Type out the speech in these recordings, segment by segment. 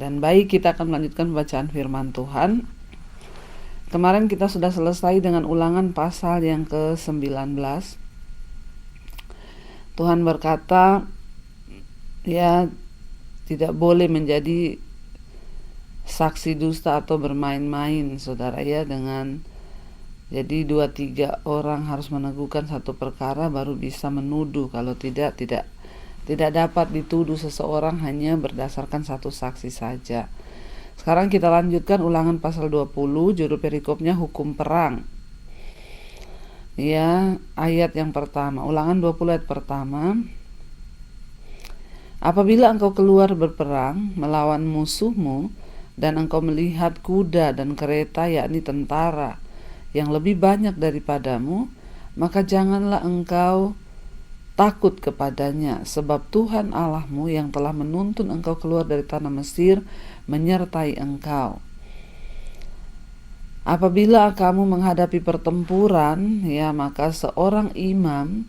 Dan baik, kita akan melanjutkan bacaan firman Tuhan. Kemarin kita sudah selesai dengan Ulangan pasal yang ke-19. Tuhan berkata, ya, tidak boleh menjadi saksi dusta atau bermain-main, saudara, ya, dengan jadi 2-3 orang harus meneguhkan satu perkara baru bisa menuduh. Kalau tidak dapat dituduh seseorang hanya berdasarkan satu saksi saja. Sekarang kita lanjutkan Ulangan pasal 20, judul perikopnya hukum perang. Ya, ayat yang pertama, Ulangan 20 ayat pertama. Apabila engkau keluar berperang melawan musuhmu, dan engkau melihat kuda dan kereta, yakni tentara, yang lebih banyak daripadamu, maka janganlah engkau takut kepadanya, sebab Tuhan Allahmu yang telah menuntun engkau keluar dari tanah Mesir menyertai engkau. Apabila kamu menghadapi pertempuran, ya, maka seorang imam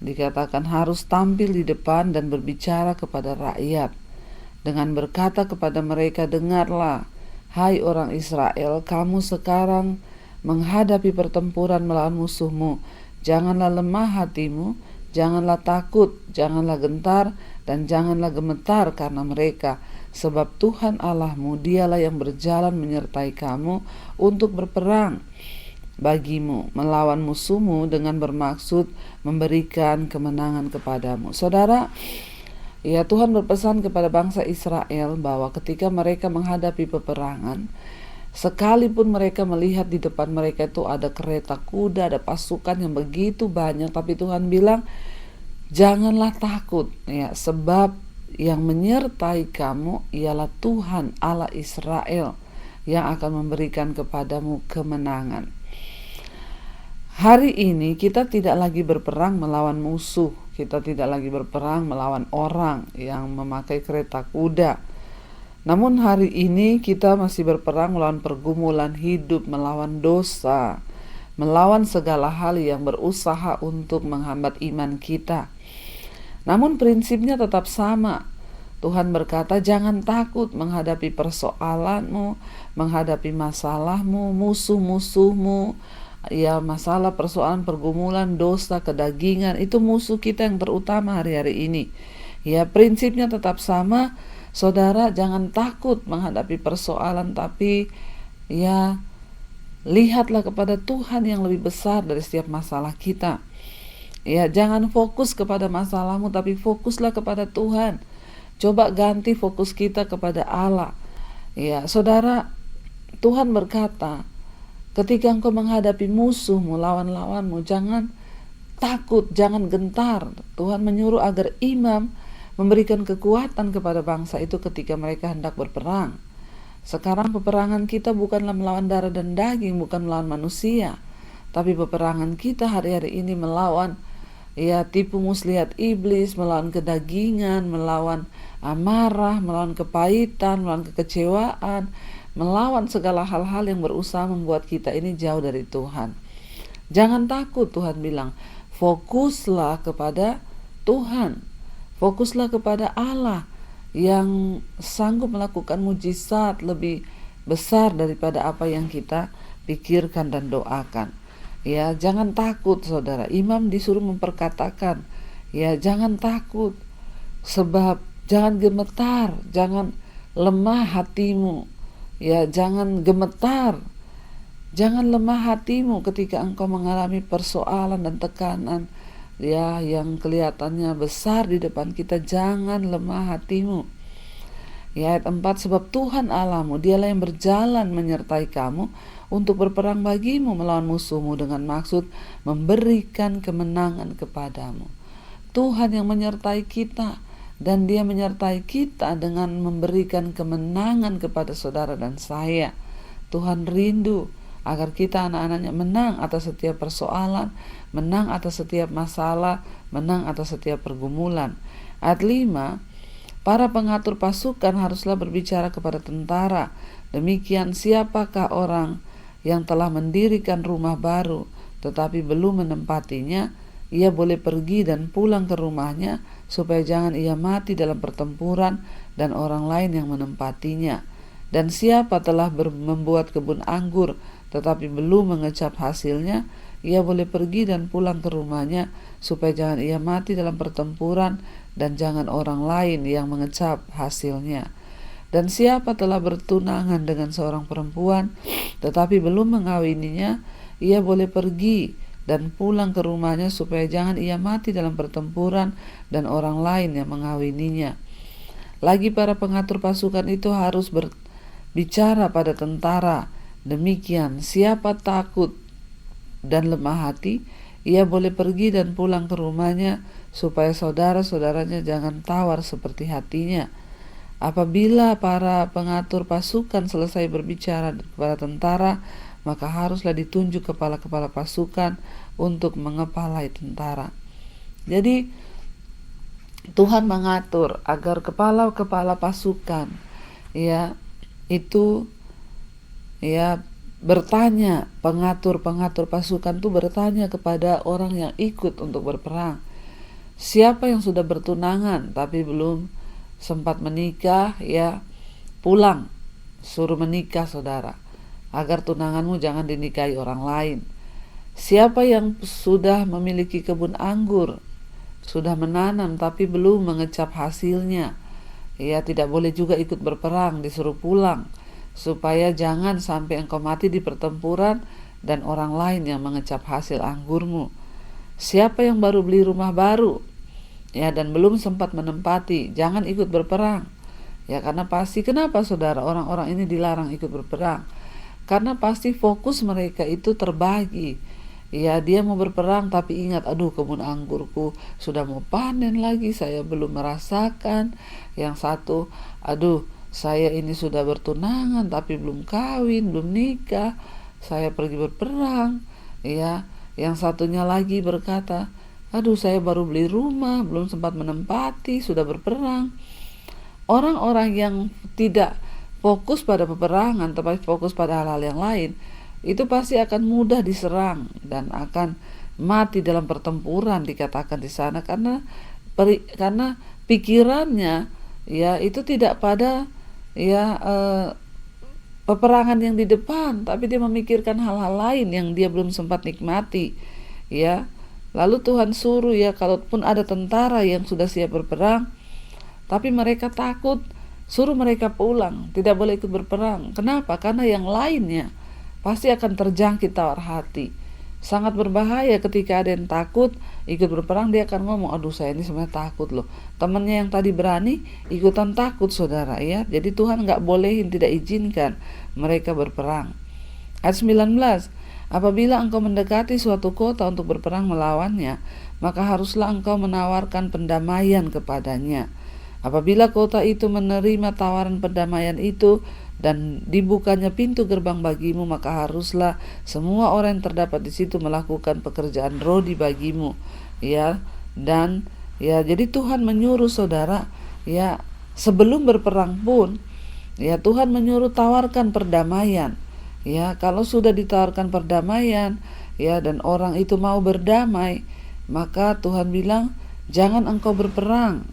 dikatakan harus tampil di depan dan berbicara kepada rakyat dengan berkata kepada mereka, dengarlah, hai orang Israel, kamu sekarang menghadapi pertempuran melawan musuhmu. Janganlah lemah hatimu, janganlah takut, janganlah gentar, dan janganlah gemetar karena mereka, sebab Tuhan Allahmu dialah yang berjalan menyertai kamu untuk berperang bagimu melawan musuhmu dengan bermaksud memberikan kemenangan kepadamu. Saudara, ya, Tuhan berpesan kepada bangsa Israel bahwa ketika mereka menghadapi peperangan, sekalipun mereka melihat di depan mereka itu ada kereta kuda, ada pasukan yang begitu banyak, tapi Tuhan bilang, janganlah takut, ya, sebab yang menyertai kamu ialah Tuhan Allah Israel yang akan memberikan kepadamu kemenangan. Hari ini kita tidak lagi berperang melawan musuh, kita tidak lagi berperang melawan orang yang memakai kereta kuda. Namun hari ini kita masih berperang melawan pergumulan hidup, melawan dosa, melawan segala hal yang berusaha untuk menghambat iman kita. Namun prinsipnya tetap sama. Tuhan berkata, jangan takut menghadapi persoalanmu, menghadapi masalahmu, musuh-musuhmu, ya, masalah, persoalan, pergumulan, dosa, kedagingan, itu musuh kita yang terutama hari-hari ini. Ya, prinsipnya tetap sama. Saudara, jangan takut menghadapi persoalan, tapi ya, lihatlah kepada Tuhan yang lebih besar dari setiap masalah kita. Ya, jangan fokus kepada masalahmu, tapi fokuslah kepada Tuhan. Coba ganti fokus kita kepada Allah. Ya, saudara, Tuhan berkata, ketika engkau menghadapi musuhmu, lawan-lawanmu, jangan takut, jangan gentar. Tuhan menyuruh agar imam memberikan kekuatan kepada bangsa itu ketika mereka hendak berperang. Sekarang peperangan kita bukanlah melawan darah dan daging, bukan melawan manusia, tapi peperangan kita hari-hari ini melawan, ya, tipu muslihat iblis, melawan kedagingan, melawan amarah, melawan kepahitan, melawan kekecewaan, melawan segala hal-hal yang berusaha membuat kita ini jauh dari Tuhan. Jangan takut, Tuhan bilang, fokuslah kepada Tuhan, fokuslah kepada Allah yang sanggup melakukan mujizat lebih besar daripada apa yang kita pikirkan dan doakan. Ya, jangan takut, saudara. Imam disuruh memperkatakan, ya, jangan takut, sebab jangan gemetar, jangan lemah hatimu. Ya, jangan gemetar, jangan lemah hatimu ketika engkau mengalami persoalan dan tekanan, ya, yang kelihatannya besar di depan kita. Jangan lemah hatimu. Ya, ayat 4, sebab Tuhan Allahmu dialah yang berjalan menyertai kamu untuk berperang bagimu melawan musuhmu dengan maksud memberikan kemenangan kepadamu. Tuhan yang menyertai kita, dan Dia menyertai kita dengan memberikan kemenangan kepada saudara dan saya. Tuhan rindu agar kita anak-anaknya menang atas setiap persoalan, menang atas setiap masalah, menang atas setiap pergumulan. Ayat 5, para pengatur pasukan haruslah berbicara kepada tentara, demikian siapakah orang yang telah mendirikan rumah baru tetapi belum menempatinya, ia boleh pergi dan pulang ke rumahnya, supaya jangan ia mati dalam pertempuran dan orang lain yang menempatinya. Dan siapa telah membuat kebun anggur tetapi belum mengecap hasilnya, ia boleh pergi dan pulang ke rumahnya, supaya jangan ia mati dalam pertempuran dan jangan orang lain yang mengecap hasilnya. Dan siapa telah bertunangan dengan seorang perempuan tetapi belum mengawininya, ia boleh pergi dan pulang ke rumahnya, supaya jangan ia mati dalam pertempuran dan orang lain yang mengawininya. Lagi para pengatur pasukan itu harus berbicara pada tentara, demikian siapa takut dan lemah hati, ia boleh pergi dan pulang ke rumahnya, supaya saudara-saudaranya jangan tawar seperti hatinya. Apabila para pengatur pasukan selesai berbicara kepada tentara, maka haruslah ditunjuk kepala-kepala pasukan untuk mengepalai tentara. Jadi Tuhan mengatur agar kepala-kepala pasukan itu bertanya, pengatur-pengatur pasukan itu bertanya kepada orang yang ikut untuk berperang. Siapa yang sudah bertunangan tapi belum sempat menikah, pulang, suruh menikah saudara, agar tunanganmu jangan dinikahi orang lain. Siapa yang sudah memiliki kebun anggur, sudah menanam tapi belum mengecap hasilnya, tidak boleh juga ikut berperang, disuruh pulang, supaya jangan sampai engkau mati di pertempuran dan orang lain yang mengecap hasil anggurmu. Siapa yang baru beli rumah baru dan belum sempat menempati, jangan ikut berperang. Karena pasti, kenapa saudara orang-orang ini dilarang ikut berperang? Karena pasti fokus mereka itu terbagi. Dia mau berperang tapi ingat, aduh kebun anggurku sudah mau panen lagi, saya belum merasakan. Yang satu, aduh saya ini sudah bertunangan tapi belum kawin, belum nikah, saya pergi berperang. Yang satunya lagi berkata, aduh saya baru beli rumah, belum sempat menempati, sudah berperang. Orang-orang yang tidak fokus pada peperangan, tapi fokus pada hal-hal yang lain, itu pasti akan mudah diserang dan akan mati dalam pertempuran, dikatakan di sana, karena pikirannya itu tidak pada peperangan yang di depan, tapi dia memikirkan hal-hal lain yang dia belum sempat nikmati. Lalu Tuhan suruh kalaupun ada tentara yang sudah siap berperang tapi mereka takut, suruh mereka pulang, tidak boleh ikut berperang. Kenapa? Karena yang lainnya pasti akan terjangkit tawar hati. Sangat berbahaya ketika ada yang takut ikut berperang, dia akan ngomong, aduh saya ini sebenarnya takut loh. Temannya yang tadi berani ikutan takut saudara. Jadi Tuhan gak bolehin, tidak izinkan mereka berperang. Ayat 19, apabila engkau mendekati suatu kota untuk berperang melawannya, maka haruslah engkau menawarkan pendamaian kepadanya. Apabila kota itu menerima tawaran pendamaian itu dan dibukanya pintu gerbang bagimu, maka haruslah semua orang yang terdapat di situ melakukan pekerjaan rodi bagimu. Jadi Tuhan menyuruh saudara, sebelum berperang pun, Tuhan menyuruh tawarkan perdamaian. Kalau sudah ditawarkan perdamaian, dan orang itu mau berdamai, maka Tuhan bilang, jangan engkau berperang,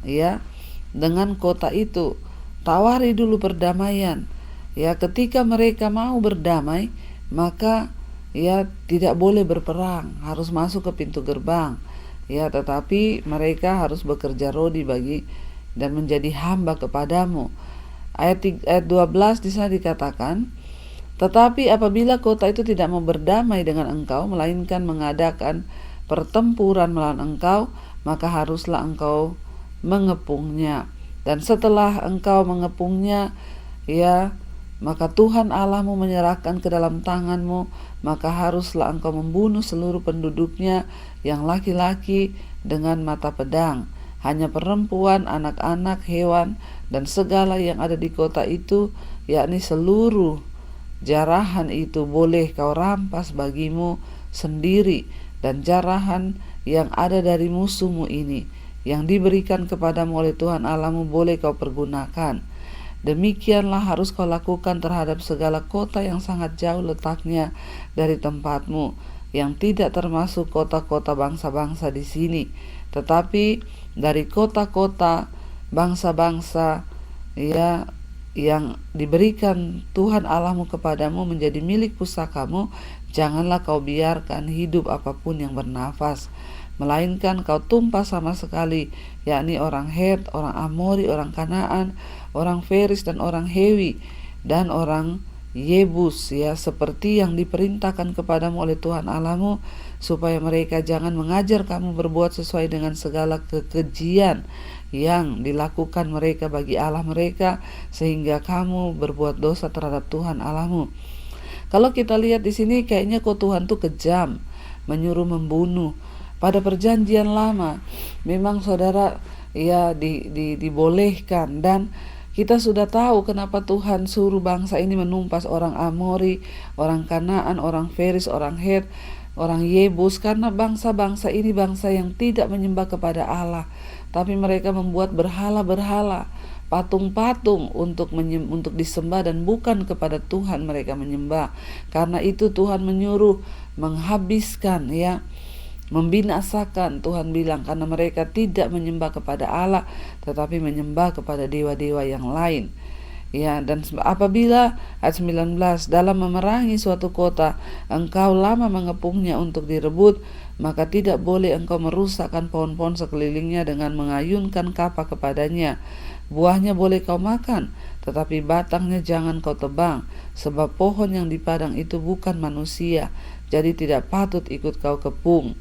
dengan kota itu. Tawari dulu perdamaian. Ketika mereka mau berdamai, maka tidak boleh berperang, harus masuk ke pintu gerbang. Tetapi mereka harus bekerja rodi bagi dan menjadi hamba kepadamu. Ayat 12 di sana dikatakan, tetapi apabila kota itu tidak mau berdamai dengan engkau, melainkan mengadakan pertempuran melawan engkau, maka haruslah engkau mengepungnya. Dan setelah engkau mengepungnya, maka Tuhan Allahmu menyerahkan ke dalam tanganmu, maka haruslah engkau membunuh seluruh penduduknya yang laki-laki dengan mata pedang. Hanya perempuan, anak-anak, hewan, dan segala yang ada di kota itu, yakni seluruh jarahan itu boleh kau rampas bagimu sendiri, dan jarahan yang ada dari musuhmu ini, yang diberikan kepadamu oleh Tuhan Allahmu, boleh kau pergunakan. Demikianlah harus kau lakukan terhadap segala kota yang sangat jauh letaknya dari tempatmu, yang tidak termasuk kota-kota bangsa-bangsa di sini, tetapi dari kota-kota bangsa-bangsa ya yang diberikan Tuhan Allahmu kepadamu menjadi milik pusakamu. Janganlah kau biarkan hidup apapun yang bernafas, melainkan kau tumpah sama sekali, yakni orang Het, orang Amori, orang Kanaan, orang Feris, dan orang Hewi, dan orang Yebus, ya, seperti yang diperintahkan kepadamu oleh Tuhan Allahmu, supaya mereka jangan mengajar kamu berbuat sesuai dengan segala kekejian yang dilakukan mereka bagi Allah mereka, sehingga kamu berbuat dosa terhadap Tuhan Allahmu. Kalau kita lihat di sini, kayaknya kok Tuhan tuh kejam, menyuruh membunuh. Pada perjanjian lama, memang saudara ya dibolehkan, dan kita sudah tahu kenapa Tuhan suruh bangsa ini menumpas orang Amori, orang Kanaan, orang Feris, orang Het, orang Yebus, karena bangsa-bangsa ini bangsa yang tidak menyembah kepada Allah, tapi mereka membuat berhala-berhala, patung-patung untuk disembah, dan bukan kepada Tuhan mereka menyembah. Karena itu Tuhan menyuruh menghabiskan, ya, membinasakan. Tuhan bilang karena mereka tidak menyembah kepada Allah, tetapi menyembah kepada dewa-dewa yang lain. Ya, dan apabila ayat 19, dalam memerangi suatu kota engkau lama mengepungnya untuk direbut, maka tidak boleh engkau merusakkan pohon-pohon sekelilingnya dengan mengayunkan kapak kepadanya. Buahnya boleh kau makan, tetapi batangnya jangan kau tebang, sebab pohon yang di padang itu bukan manusia, jadi tidak patut ikut kau kepung.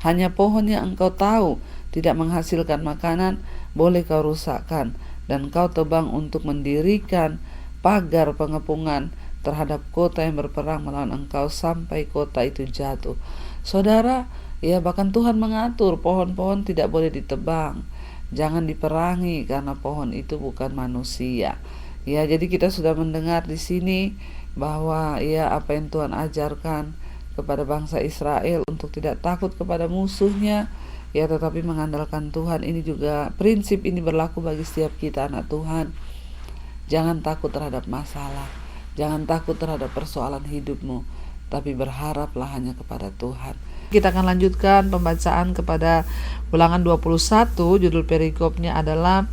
Hanya pohon yang engkau tahu tidak menghasilkan makanan boleh kau rusakkan, dan kau tebang untuk mendirikan pagar pengepungan terhadap kota yang berperang melawan engkau sampai kota itu jatuh. Saudara, ya, bahkan Tuhan mengatur pohon-pohon tidak boleh ditebang, jangan diperangi, karena pohon itu bukan manusia. Ya, jadi kita sudah mendengar di sini bahwa ya apa yang Tuhan ajarkan kepada bangsa Israel untuk tidak takut kepada musuhnya, ya, tetapi mengandalkan Tuhan. Ini juga prinsip ini berlaku bagi setiap kita anak Tuhan. Jangan takut terhadap masalah, jangan takut terhadap persoalan hidupmu, tapi berharaplah hanya kepada Tuhan. Kita akan lanjutkan pembacaan kepada Ulangan 21. Judul perikopnya adalah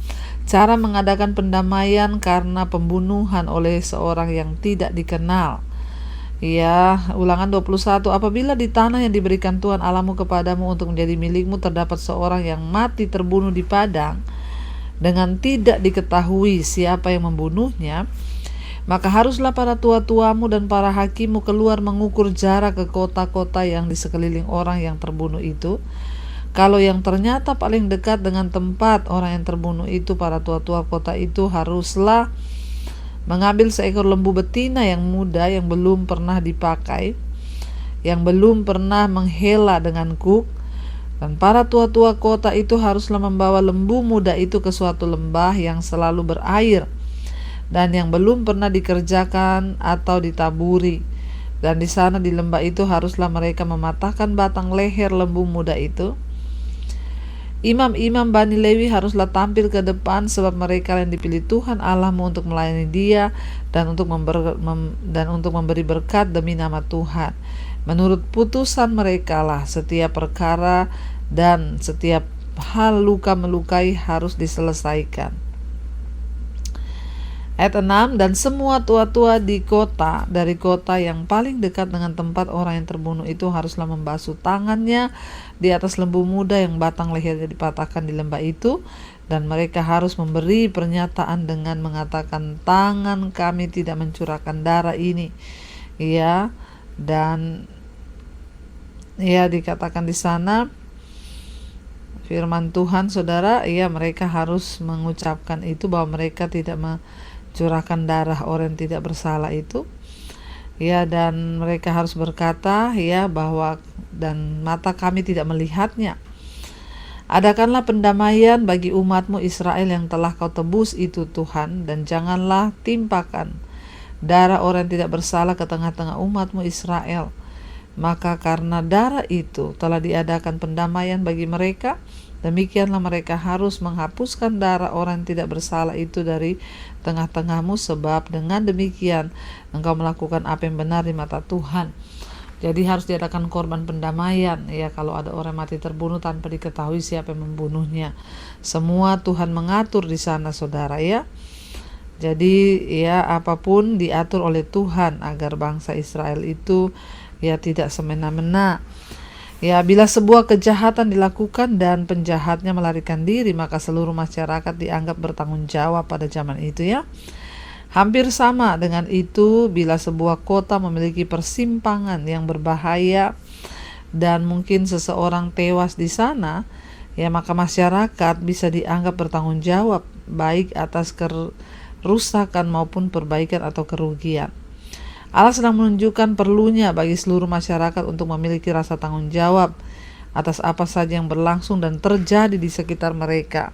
cara mengadakan pendamaian karena pembunuhan oleh seorang yang tidak dikenal. Ya, Ulangan 21. Apabila di tanah yang diberikan Tuhan Allahmu kepadamu untuk menjadi milikmu terdapat seorang yang mati terbunuh di padang dengan tidak diketahui siapa yang membunuhnya, maka haruslah para tua-tuamu dan para hakimmu keluar mengukur jarak ke kota-kota yang di sekeliling orang yang terbunuh itu. Kalau yang ternyata paling dekat dengan tempat orang yang terbunuh itu, para tua-tua kota itu haruslah mengambil seekor lembu betina yang muda yang belum pernah dipakai, yang belum pernah menghela dengan kuk, dan para tua-tua kota itu haruslah membawa lembu muda itu ke suatu lembah yang selalu berair dan yang belum pernah dikerjakan atau ditaburi, dan di sana di lembah itu haruslah mereka mematahkan batang leher lembu muda itu. Imam-imam Bani Lewi haruslah tampil ke depan, sebab mereka yang dipilih Tuhan Allahmu untuk melayani Dia dan untuk memberi berkat demi nama Tuhan. Menurut putusan mereka lah setiap perkara dan setiap hal luka melukai harus diselesaikan. Ayat 6, dan semua tua-tua di kota, dari kota yang paling dekat dengan tempat orang yang terbunuh itu haruslah membasuh tangannya di atas lembu muda yang batang lehernya dipatahkan di lembah itu, dan mereka harus memberi pernyataan dengan mengatakan, tangan kami tidak mencurahkan darah ini. Ya, dan ya dikatakan di sana firman Tuhan, saudara, ya mereka harus mengucapkan itu bahwa mereka tidak curahkan darah orang yang tidak bersalah itu, ya, dan mereka harus berkata, ya, bahwa dan mata kami tidak melihatnya. Adakanlah pendamaian bagi umatmu Israel yang telah kau tebus itu Tuhan, dan janganlah timpakan darah orang yang tidak bersalah ke tengah-tengah umatmu Israel. Maka karena darah itu telah diadakan pendamaian bagi mereka, demikianlah mereka harus menghapuskan darah orang yang tidak bersalah itu dari tengah-tengahmu, sebab dengan demikian engkau melakukan apa yang benar di mata Tuhan. Jadi harus diadakan korban pendamaian ya kalau ada orang mati terbunuh tanpa diketahui siapa yang membunuhnya. Semua Tuhan mengatur di sana saudara ya. Jadi ya apapun diatur oleh Tuhan agar bangsa Israel itu ya tidak semena-mena. Ya bila sebuah kejahatan dilakukan dan penjahatnya melarikan diri, maka seluruh masyarakat dianggap bertanggung jawab pada zaman itu ya. Hampir sama dengan itu bila sebuah kota memiliki persimpangan yang berbahaya dan mungkin seseorang tewas di sana, ya maka masyarakat bisa dianggap bertanggung jawab baik atas kerusakan maupun perbaikan atau kerugian. Allah sedang menunjukkan perlunya bagi seluruh masyarakat untuk memiliki rasa tanggung jawab atas apa saja yang berlangsung dan terjadi di sekitar mereka.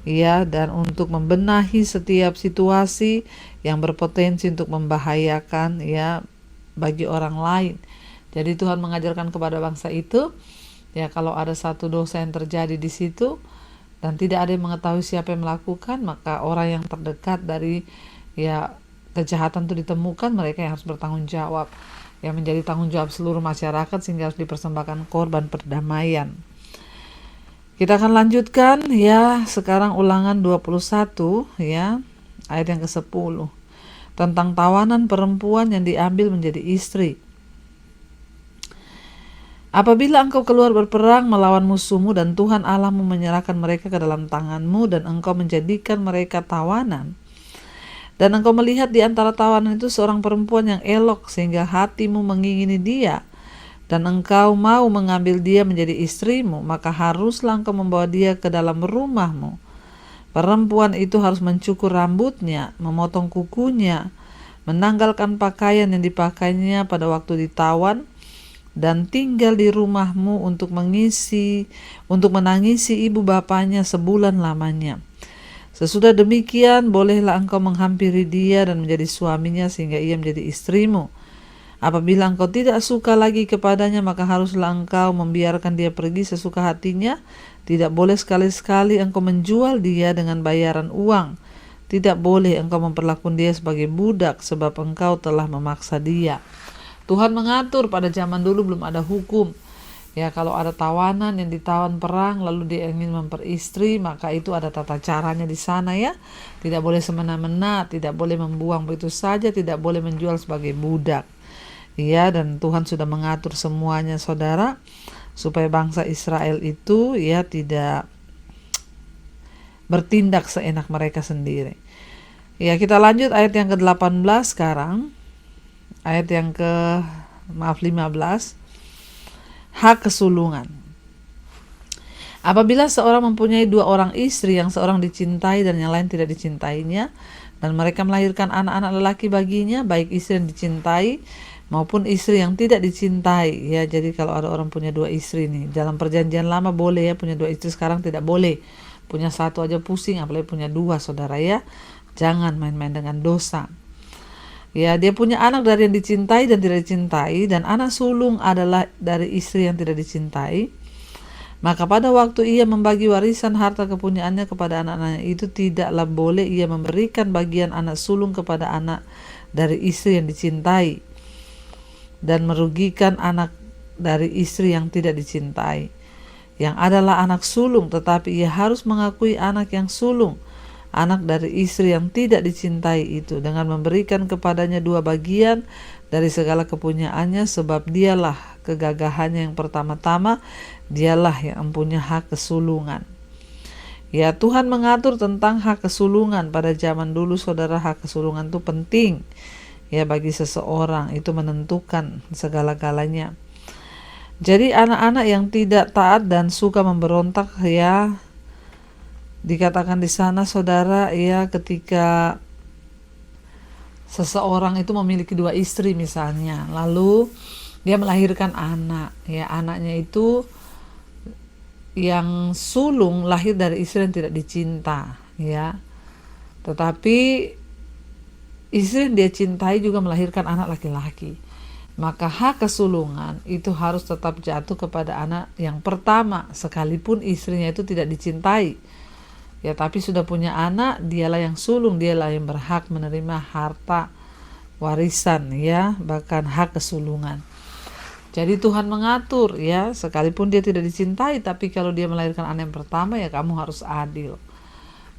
Ya, dan untuk membenahi setiap situasi yang berpotensi untuk membahayakan ya bagi orang lain. Jadi Tuhan mengajarkan kepada bangsa itu ya kalau ada satu dosa yang terjadi di situ dan tidak ada yang mengetahui siapa yang melakukan, maka orang yang terdekat dari ya kejahatan itu ditemukan, mereka yang harus bertanggung jawab. Yang menjadi tanggung jawab seluruh masyarakat sehingga harus dipersembahkan korban perdamaian. Kita akan lanjutkan ya sekarang Ulangan 21 ya ayat yang ke-10 tentang tawanan perempuan yang diambil menjadi istri. Apabila engkau keluar berperang melawan musuhmu dan Tuhan Allahmu menyerahkan mereka ke dalam tanganmu dan engkau menjadikan mereka tawanan, dan engkau melihat di antara tawanan itu seorang perempuan yang elok sehingga hatimu mengingini dia, dan engkau mau mengambil dia menjadi istrimu, maka haruslah engkau membawa dia ke dalam rumahmu. Perempuan itu harus mencukur rambutnya, memotong kukunya, menanggalkan pakaian yang dipakainya pada waktu ditawan, dan tinggal di rumahmu untuk menangisi ibu bapanya sebulan lamanya. Sesudah demikian, bolehlah engkau menghampiri dia dan menjadi suaminya sehingga ia menjadi istrimu. Apabila engkau tidak suka lagi kepadanya, maka haruslah engkau membiarkan dia pergi sesuka hatinya. Tidak boleh sekali-sekali engkau menjual dia dengan bayaran uang. Tidak boleh engkau memperlakukan dia sebagai budak, sebab engkau telah memaksa dia. Tuhan mengatur pada zaman dulu belum ada hukum. Ya, kalau ada tawanan yang ditawan perang lalu dia ingin memperistri, maka itu ada tata caranya di sana ya. Tidak boleh semena-mena, tidak boleh membuang begitu saja, tidak boleh menjual sebagai budak. Ya, dan Tuhan sudah mengatur semuanya saudara, supaya bangsa Israel itu ya tidak bertindak seenak mereka sendiri. Ya, kita lanjut ayat yang ke-18 sekarang. Ayat yang 15. Hak kesulungan. Apabila seorang mempunyai 2 orang istri, yang seorang dicintai dan yang lain tidak dicintainya, dan mereka melahirkan anak-anak lelaki baginya, baik istri yang dicintai maupun istri yang tidak dicintai ya. Jadi kalau ada orang punya 2 istri nih, dalam perjanjian lama boleh ya punya 2 istri, sekarang tidak boleh. Punya 1 aja pusing, apalagi punya 2 saudara ya. Jangan main-main dengan dosa. Ya, dia punya anak dari yang dicintai dan tidak dicintai, dan anak sulung adalah dari istri yang tidak dicintai. Maka pada waktu ia membagi warisan harta kepunyaannya kepada anak-anaknya itu, tidaklah boleh ia memberikan bagian anak sulung kepada anak dari istri yang dicintai, dan merugikan anak dari istri yang tidak dicintai, yang adalah anak sulung, tetapi ia harus mengakui anak yang sulung, anak dari istri yang tidak dicintai itu, dengan memberikan kepadanya 2 bagian dari segala kepunyaannya, sebab dialah kegagahannya yang pertama-tama, dialah yang mempunyai hak kesulungan. Ya, Tuhan mengatur tentang hak kesulungan pada zaman dulu saudara. Hak kesulungan itu penting ya bagi seseorang, itu menentukan segala-galanya. Jadi anak-anak yang tidak taat dan suka memberontak ya, dikatakan di sana saudara ya, ketika seseorang itu memiliki 2 istri misalnya, lalu dia melahirkan anak ya, anaknya itu yang sulung lahir dari istri yang tidak dicinta ya, tetapi istri yang dia cintai juga melahirkan anak laki-laki, maka hak kesulungan itu harus tetap jatuh kepada anak yang pertama, sekalipun istrinya itu tidak dicintai ya, tapi sudah punya anak, dialah yang sulung, dialah yang berhak menerima harta warisan ya, bahkan hak kesulungan. Jadi Tuhan mengatur ya, sekalipun dia tidak dicintai, tapi kalau dia melahirkan anak yang pertama ya kamu harus adil.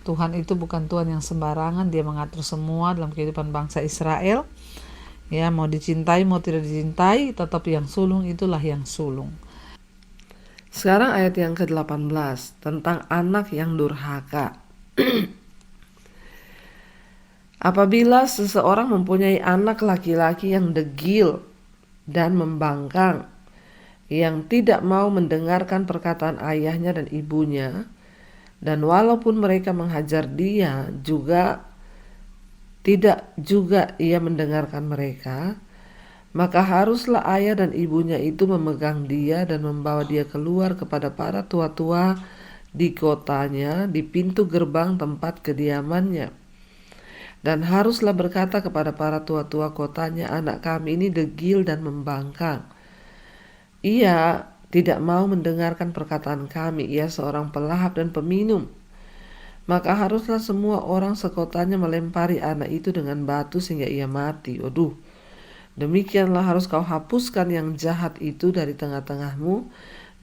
Tuhan itu bukan Tuhan yang sembarangan, dia mengatur semua dalam kehidupan bangsa Israel. Ya, mau dicintai mau tidak dicintai, tetap yang sulung itulah yang sulung. Sekarang ayat yang ke-18 tentang anak yang durhaka. Apabila seseorang mempunyai anak laki-laki yang degil dan membangkang, yang tidak mau mendengarkan perkataan ayahnya dan ibunya, dan walaupun mereka menghajar dia tidak juga ia mendengarkan mereka, maka haruslah ayah dan ibunya itu memegang dia dan membawa dia keluar kepada para tua-tua di kotanya, di pintu gerbang tempat kediamannya. Dan haruslah berkata kepada para tua-tua kotanya, anak kami ini degil dan membangkang. Ia tidak mau mendengarkan perkataan kami, ia seorang pelahap dan peminum. Maka haruslah semua orang sekotanya melempari anak itu dengan batu sehingga ia mati. Waduh, demikianlah harus kau hapuskan yang jahat itu dari tengah-tengahmu,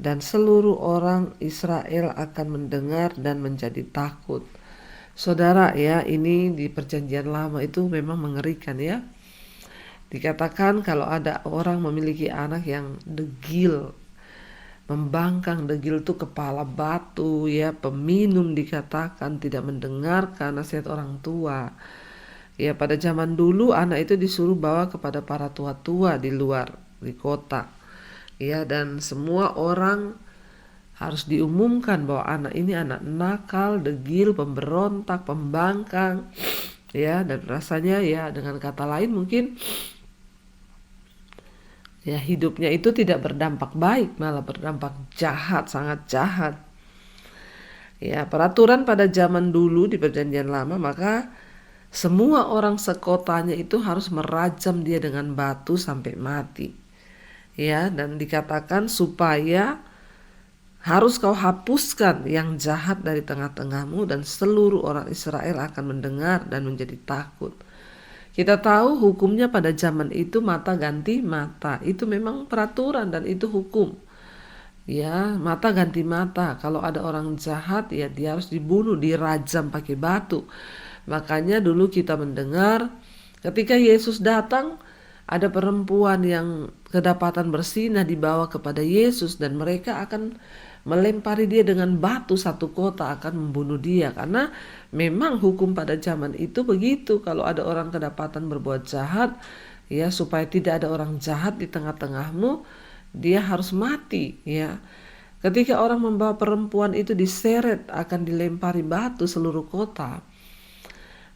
dan seluruh orang Israel akan mendengar dan menjadi takut. Saudara ya, ini di perjanjian lama itu memang mengerikan ya. Dikatakan kalau ada orang memiliki anak yang degil, membangkang, degil itu kepala batu ya, peminum, dikatakan tidak mendengarkan nasihat orang tua. Ya, pada zaman dulu anak itu disuruh bawa kepada para tua-tua di luar, di kota. Ya, dan semua orang harus diumumkan bahwa anak ini anak nakal, degil, pemberontak, pembangkang. Ya, dan rasanya ya dengan kata lain mungkin ya hidupnya itu tidak berdampak baik, malah berdampak jahat, sangat jahat. Ya, peraturan pada zaman dulu di perjanjian lama, maka semua orang sekotanya itu harus merajam dia dengan batu sampai mati. Ya, dan dikatakan supaya harus kau hapuskan yang jahat dari tengah-tengahmu, dan seluruh orang Israel akan mendengar dan menjadi takut. Kita tahu hukumnya pada zaman itu mata ganti mata. Itu memang peraturan dan itu hukum. Ya, mata ganti mata. Kalau ada orang jahat ya dia harus dibunuh, dirajam pakai batu. Makanya dulu kita mendengar ketika Yesus datang, ada perempuan yang kedapatan bersinah dibawa kepada Yesus, dan mereka akan melempari dia dengan batu, satu kota akan membunuh dia. Karena memang hukum pada zaman itu begitu, kalau ada orang kedapatan berbuat jahat ya, supaya tidak ada orang jahat di tengah-tengahmu, dia harus mati ya. Ketika orang membawa perempuan itu diseret, akan dilempari batu seluruh kota.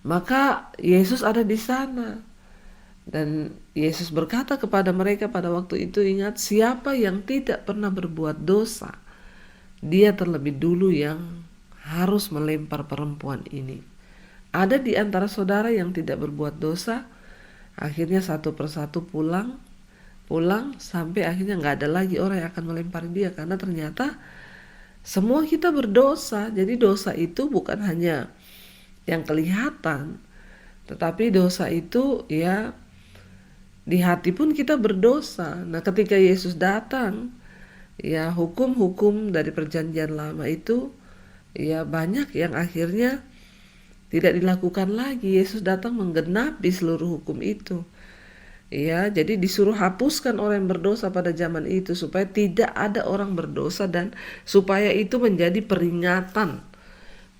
Maka Yesus ada di sana, dan Yesus berkata kepada mereka pada waktu itu, ingat, siapa yang tidak pernah berbuat dosa, dia terlebih dulu yang harus melempar perempuan ini. Ada di antara saudara yang tidak berbuat dosa, akhirnya satu persatu pulang sampai akhirnya gak ada lagi orang yang akan melempari dia, karena ternyata semua kita berdosa. Jadi dosa itu bukan hanya yang kelihatan, tetapi dosa itu ya di hati pun kita berdosa. Nah, ketika Yesus datang, ya hukum-hukum dari perjanjian lama itu ya banyak yang akhirnya tidak dilakukan lagi. Yesus datang menggenapi seluruh hukum itu. Ya, jadi disuruh hapuskan orang yang berdosa pada zaman itu supaya tidak ada orang berdosa, dan supaya itu menjadi peringatan.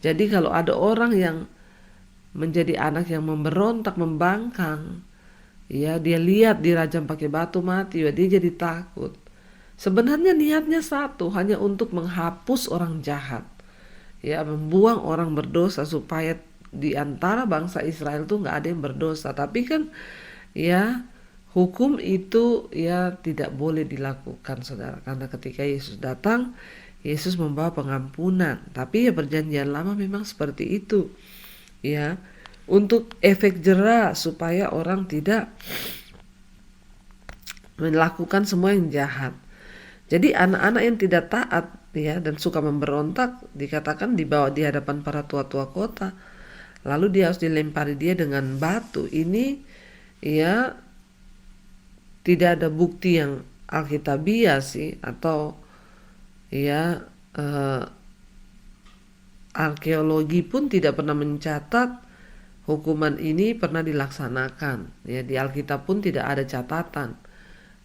Jadi kalau ada orang yang menjadi anak yang memberontak, membangkang, ya dia lihat dirajam pakai batu mati, ya dia jadi takut. Sebenarnya niatnya satu, hanya untuk menghapus orang jahat, ya membuang orang berdosa supaya di antara bangsa Israel tuh nggak ada yang berdosa. Tapi kan ya hukum itu ya tidak boleh dilakukan, saudara, karena ketika Yesus datang, Yesus membawa pengampunan. Tapi ya perjanjian lama memang seperti itu, ya, untuk efek jera supaya orang tidak melakukan semua yang jahat. Jadi anak-anak yang tidak taat ya dan suka memberontak dikatakan dibawa di hadapan para tua-tua kota, lalu dia harus dilempari dia dengan batu. Ini ya tidak ada bukti yang alkitabiah sih, atau ya arkeologi pun tidak pernah mencatat hukuman ini pernah dilaksanakan. Ya, di Alkitab pun tidak ada catatan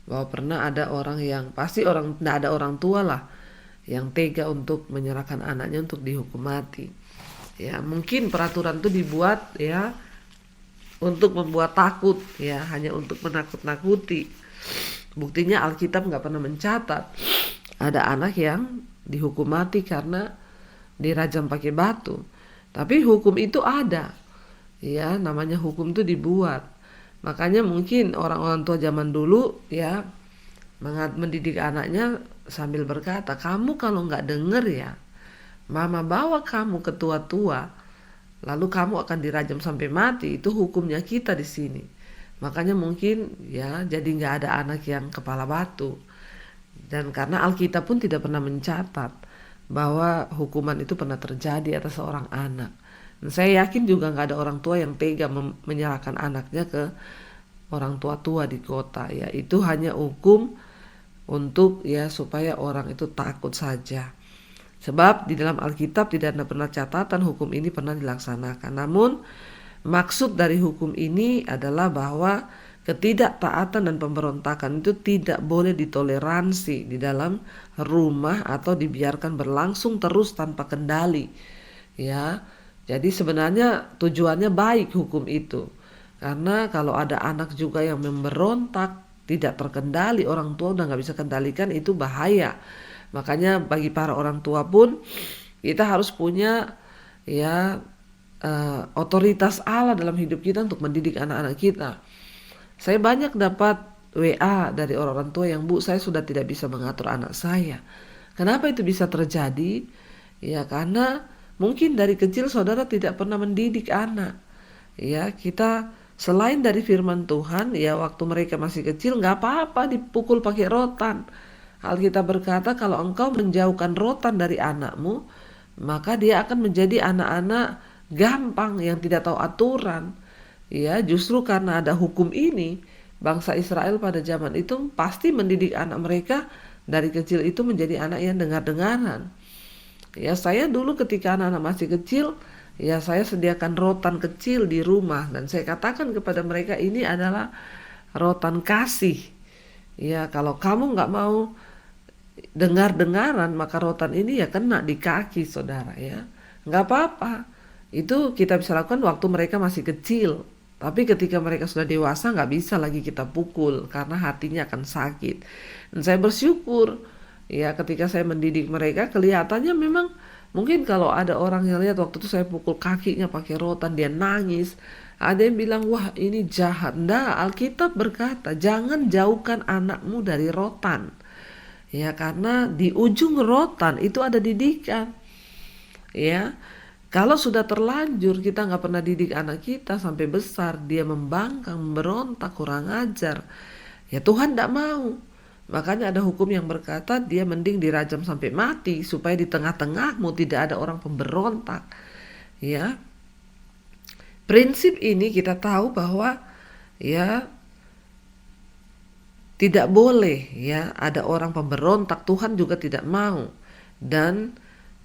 bahwa pernah ada orang yang, pasti tidak ada orang tua lah yang tega untuk menyerahkan anaknya untuk dihukum mati. Ya, mungkin peraturan itu dibuat ya untuk membuat takut, ya, hanya untuk menakut-nakuti. Buktinya Alkitab nggak pernah mencatat ada anak yang dihukum mati karena dirajam pakai batu. Tapi hukum itu ada, ya, namanya hukum itu dibuat. Makanya mungkin orang-orang tua zaman dulu ya mendidik anaknya sambil berkata, kamu kalau nggak denger ya, mama bawa kamu ke tua-tua, lalu kamu akan dirajam sampai mati. Itu hukumnya kita di sini. Makanya mungkin ya jadi nggak ada anak yang kepala batu. Dan karena Alkitab pun tidak pernah mencatat bahwa hukuman itu pernah terjadi atas seorang anak. Dan saya yakin juga nggak ada orang tua yang tega menyerahkan anaknya ke orang tua-tua di kota. Ya, itu hanya hukum untuk ya supaya orang itu takut saja. Sebab di dalam Alkitab tidak ada pernah catatan hukum ini pernah dilaksanakan. Namun maksud dari hukum ini adalah bahwa ketidaktaatan dan pemberontakan itu tidak boleh ditoleransi di dalam rumah atau dibiarkan berlangsung terus tanpa kendali. Ya, jadi sebenarnya tujuannya baik hukum itu. Karena kalau ada anak juga yang memberontak, tidak terkendali, orang tua udah nggak bisa kendalikan, itu bahaya. Makanya bagi para orang tua pun kita harus punya ya otoritas Allah dalam hidup kita untuk mendidik anak-anak kita. Saya banyak dapat WA dari orang-orang tua yang, Bu, saya sudah tidak bisa mengatur anak saya. Kenapa itu bisa terjadi? Ya karena mungkin dari kecil saudara tidak pernah mendidik anak. Ya, kita selain dari firman Tuhan, ya waktu mereka masih kecil nggak apa-apa dipukul pakai rotan. Alkitab berkata kalau engkau menjauhkan rotan dari anakmu, maka dia akan menjadi anak-anak gampang yang tidak tahu aturan. Ya, justru karena ada hukum ini, bangsa Israel pada zaman itu pasti mendidik anak mereka dari kecil itu menjadi anak yang dengar-dengaran. Ya, saya dulu ketika anak-anak masih kecil, ya saya sediakan rotan kecil di rumah dan saya katakan kepada mereka ini adalah rotan kasih. Ya, kalau kamu nggak mau dengar-dengaran maka rotan ini ya kena di kaki saudara ya. Nggak apa-apa. Itu kita bisa lakukan waktu mereka masih kecil. Tapi ketika mereka sudah dewasa nggak bisa lagi kita pukul karena hatinya akan sakit. Dan saya bersyukur ya ketika saya mendidik mereka kelihatannya memang mungkin kalau ada orang yang lihat waktu itu saya pukul kakinya pakai rotan dia nangis. Ada yang bilang wah ini jahat. Nggak, Alkitab berkata jangan jauhkan anakmu dari rotan. Ya karena di ujung rotan itu ada didikan. Ya. Kalau sudah terlanjur kita nggak pernah didik anak kita sampai besar, dia membangkang, memberontak, kurang ajar, ya Tuhan tidak mau. Makanya ada hukum yang berkata dia mending dirajam sampai mati supaya di tengah-tengahmu tidak ada orang pemberontak. Ya, prinsip ini kita tahu bahwa ya tidak boleh ya ada orang pemberontak. Tuhan juga tidak mau dan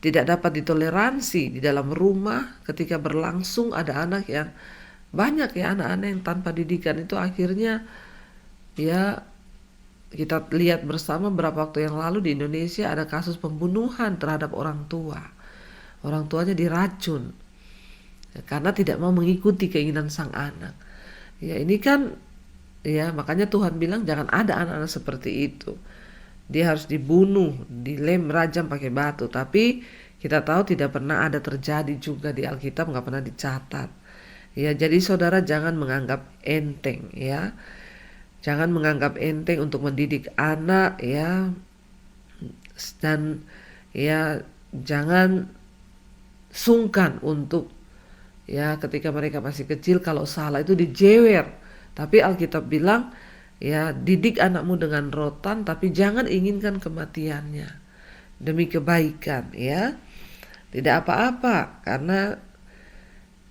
tidak dapat ditoleransi di dalam rumah ketika berlangsung ada anak yang banyak ya anak-anak yang tanpa didikan itu akhirnya ya kita lihat bersama beberapa waktu yang lalu di Indonesia ada kasus pembunuhan terhadap orang tua. Orang tuanya diracun ya, karena tidak mau mengikuti keinginan sang anak. Ya ini kan ya makanya Tuhan bilang jangan ada anak-anak seperti itu. Dia harus dibunuh, rajam pakai batu. Tapi kita tahu tidak pernah ada terjadi juga di Alkitab, nggak pernah dicatat. Ya, jadi saudara jangan menganggap enteng ya. Jangan menganggap enteng untuk mendidik anak ya. Dan ya jangan sungkan untuk ya ketika mereka masih kecil kalau salah itu dijewer. Tapi Alkitab bilang ya didik anakmu dengan rotan tapi jangan inginkan kematiannya demi kebaikan ya. Tidak apa-apa karena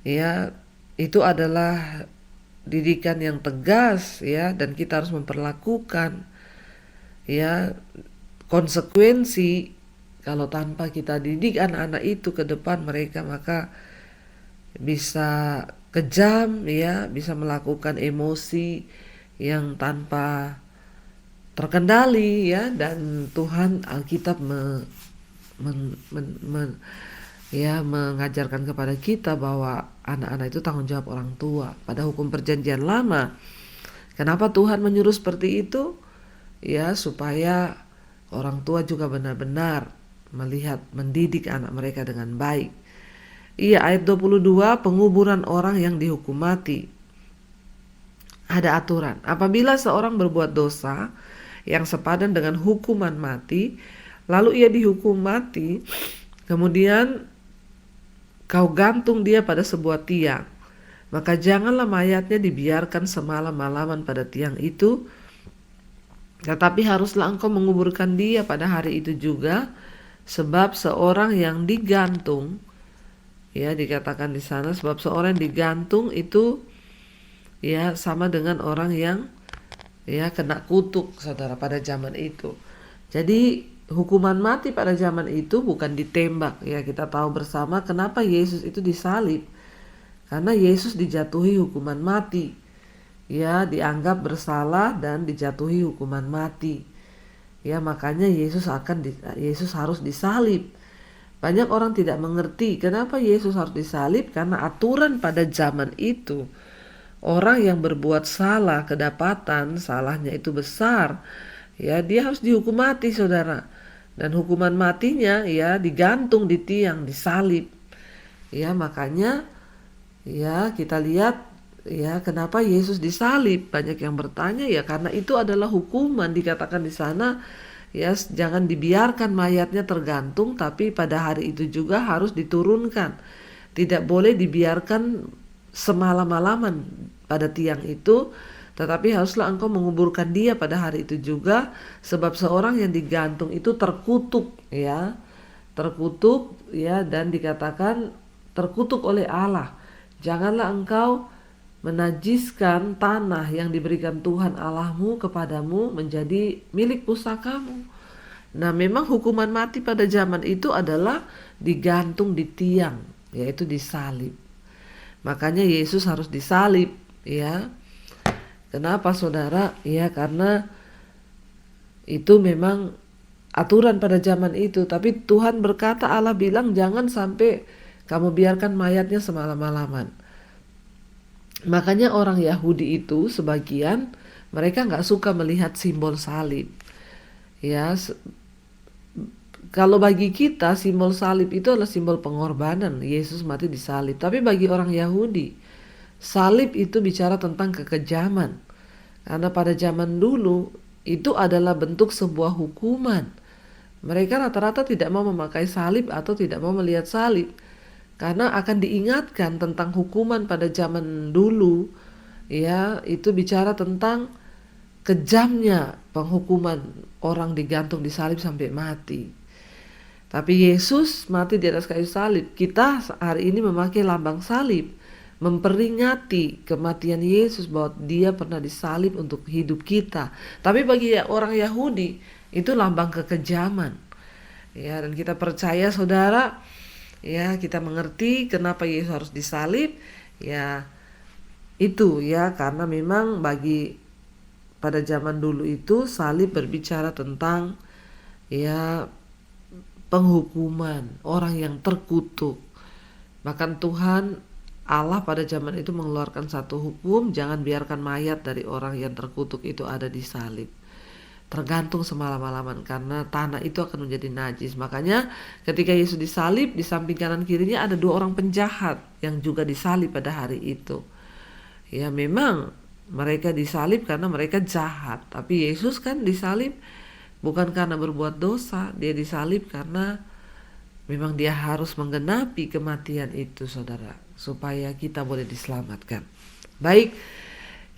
ya itu adalah didikan yang tegas ya dan kita harus memperlakukan ya konsekuensi kalau tanpa kita didik anak-anak itu ke depan mereka, maka bisa kejam, ya, bisa melakukan emosi yang tanpa terkendali, ya. Dan Tuhan Alkitab ya mengajarkan kepada kita bahwa anak-anak itu tanggung jawab orang tua. Pada hukum perjanjian lama, kenapa Tuhan menyuruh seperti itu? Ya, supaya orang tua juga benar-benar mendidik anak mereka dengan baik. Iya, ayat 22, penguburan orang yang dihukum mati. Ada aturan. Apabila seorang berbuat dosa yang sepadan dengan hukuman mati, lalu ia dihukum mati, kemudian kau gantung dia pada sebuah tiang, maka janganlah mayatnya dibiarkan semalam-malaman pada tiang itu, tetapi haruslah engkau menguburkan dia pada hari itu juga, sebab seorang yang digantung, ya dikatakan di sana, sebab seorang yang digantung itu ya sama dengan orang yang ya kena kutuk, saudara, pada zaman itu. Jadi hukuman mati pada zaman itu bukan ditembak, ya kita tahu bersama kenapa Yesus itu disalib. Karena Yesus dijatuhi hukuman mati, ya dianggap bersalah dan dijatuhi hukuman mati. Ya makanya Yesus harus disalib. Banyak orang tidak mengerti kenapa Yesus harus disalib, karena aturan pada zaman itu, orang yang berbuat salah, kedapatan salahnya itu besar, ya dia harus dihukum mati, saudara. Dan hukuman matinya ya digantung di tiang, disalib. Ya makanya ya kita lihat ya kenapa Yesus disalib. Banyak yang bertanya, ya karena itu adalah hukuman. Dikatakan di sana ya jangan dibiarkan mayatnya tergantung, tapi pada hari itu juga harus diturunkan. Tidak boleh dibiarkan semalam-malaman pada tiang itu, tetapi haruslah engkau menguburkan dia pada hari itu juga, sebab seorang yang digantung itu terkutuk, ya. Terkutuk, ya, dan dikatakan terkutuk oleh Allah. Janganlah engkau menajiskan tanah yang diberikan Tuhan Allahmu kepadamu menjadi milik pusakamu. Nah, memang hukuman mati pada zaman itu adalah digantung di tiang, yaitu disalib. Makanya Yesus harus disalib, ya. Kenapa, saudara? Ya, karena itu memang aturan pada zaman itu. Tapi Tuhan berkata, Allah bilang jangan sampai kamu biarkan mayatnya semalam-malaman. Makanya orang Yahudi itu sebagian mereka nggak suka melihat simbol salib. Ya, kalau bagi kita simbol salib itu adalah simbol pengorbanan, Yesus mati di salib. Tapi bagi orang Yahudi, salib itu bicara tentang kekejaman. Karena pada zaman dulu itu adalah bentuk sebuah hukuman. Mereka rata-rata tidak mau memakai salib atau tidak mau melihat salib, karena akan diingatkan tentang hukuman pada zaman dulu, ya itu bicara tentang kejamnya penghukuman orang digantung di salib sampai mati. Tapi Yesus mati di atas kayu salib. Kita hari ini memakai lambang salib, memperingati kematian Yesus, bahwa dia pernah disalib untuk hidup kita. Tapi bagi orang Yahudi itu lambang kekejaman, ya. Dan kita percaya, saudara, ya kita mengerti kenapa Yesus harus disalib, ya itu ya karena memang pada zaman dulu itu salib berbicara tentang ya penghukuman orang yang terkutuk. Bahkan Tuhan Allah pada zaman itu mengeluarkan satu hukum, jangan biarkan mayat dari orang yang terkutuk itu ada di salib, tergantung semalam-malaman, karena tanah itu akan menjadi najis. Makanya ketika Yesus disalib, di samping kanan kirinya ada dua orang penjahat yang juga disalib pada hari itu. Ya memang mereka disalib karena mereka jahat, tapi Yesus kan disalib bukan karena berbuat dosa, dia disalib karena memang dia harus menggenapi kematian itu, saudara, supaya kita boleh diselamatkan. Baik,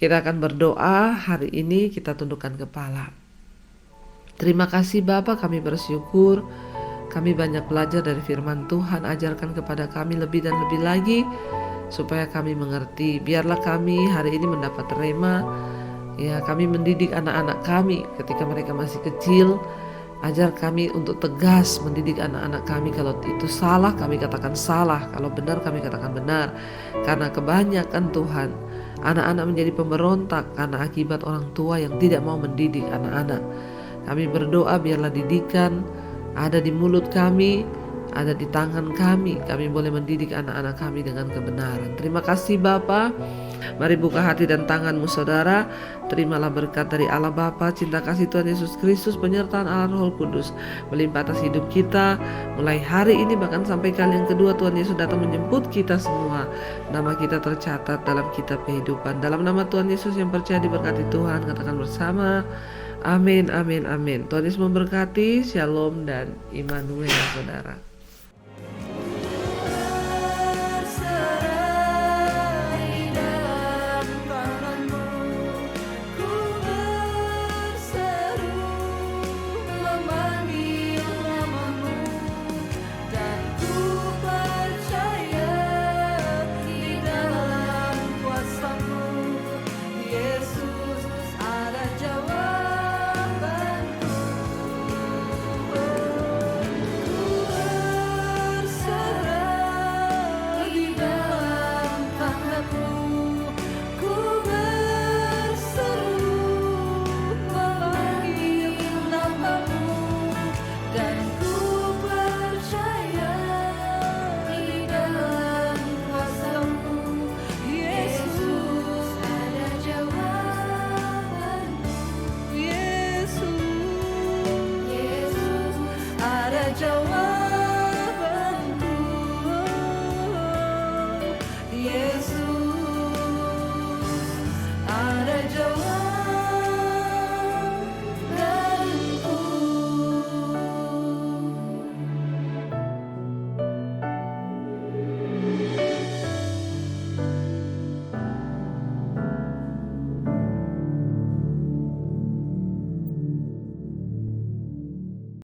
kita akan berdoa hari ini, kita tundukkan kepala. Terima kasih Bapa, kami bersyukur kami banyak belajar dari firman Tuhan. Ajarkan kepada kami lebih dan lebih lagi supaya kami mengerti. Biarlah kami hari ini mendapat rema Ya, kami mendidik anak-anak kami ketika mereka masih kecil. Ajar kami untuk tegas mendidik anak-anak kami. Kalau itu salah, kami katakan salah. Kalau benar, kami katakan benar. Karena kebanyakan Tuhan, anak-anak menjadi pemberontak karena akibat orang tua yang tidak mau mendidik anak-anak. Kami berdoa biarlah didikan ada di mulut kami, ada di tangan kami. Kami boleh mendidik anak-anak kami dengan kebenaran. Terima kasih Bapa. Mari buka hati dan tanganmu saudara. Terimalah berkat dari Allah Bapa, cinta kasih Tuhan Yesus Kristus, penyertaan Allah Roh Kudus melimpah atas hidup kita mulai hari ini bahkan sampai kali yang kedua Tuhan Yesus datang menjemput kita semua. Nama kita tercatat dalam kitab kehidupan. Dalam nama Tuhan Yesus yang percaya diberkati Tuhan, katakan bersama, amin, amin, amin. Tuhan Yesus memberkati. Shalom dan Immanuel saudara.